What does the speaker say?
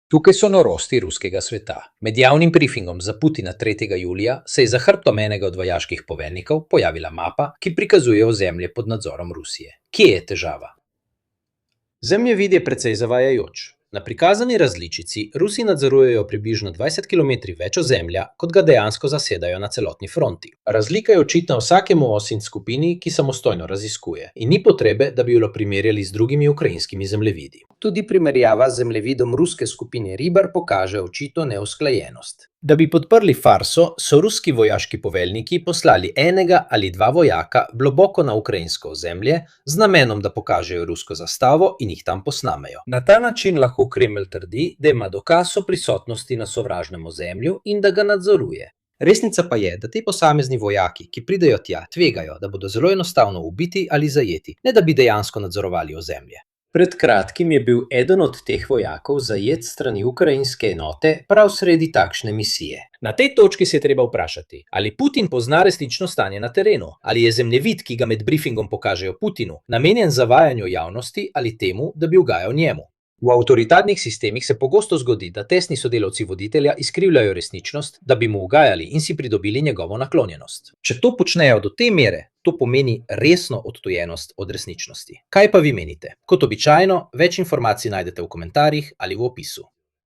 Tukaj so norosti ruskega sveta. Med javnim briefingom za Putina 3. julija se je za hrbtom enega od vojaških poveljnikov pojavila mapa, ki prikazuje ozemlje pod nadzorom Rusije. Kje je težava? Zemljevid je precej zavajajoč. Na prikazani različici Rusi nadzorujejo približno 20 km več ozemlja, kot ga dejansko zasedajo na celotni fronti. Razlika je očitna vsakemu osi in skupini, ki samostojno raziskuje, in ni potrebe, da bi jo primerjali z drugimi ukrajinskimi zemljevidi. Tudi primerjava z zemljevidom ruske skupine Ribar pokaže očitno neusklajenost. Da bi podprli farso, so ruski vojaški poveljniki poslali enega ali dva vojaka globoko na ukrajinsko ozemlje z namenom, da pokažejo rusko zastavo in jih tam posnamejo. Na ta način lahko Kremelj trdi, da ima dokaz o prisotnosti na sovražnem ozemlju in da ga nadzoruje. Resnica pa je, da ti posamezni vojaki, ki pridejo tja, tvegajo, da bodo zelo enostavno ubiti ali zajeti, ne da bi dejansko nadzorovali ozemlje. Pred kratkim je bil eden od teh vojakov zajet strani ukrajinske enote prav sredi takšne misije. Na tej točki se je treba vprašati, ali Putin pozna resnično stanje na terenu, ali je zemljevid, ki ga med briefingom pokažejo Putinu, namenjen zavajanju javnosti ali temu, da bi ugajal njemu. V avtoritarnih sistemih se pogosto zgodi, da tesni sodelavci voditelja izkrivljajo resničnost, da bi mu ugajali in si pridobili njegovo naklonjenost. Če to počnejo do te mere, to pomeni resno odtujenost od resničnosti. Kaj pa vi menite? Kot običajno, več informacij najdete v komentarjih ali v opisu.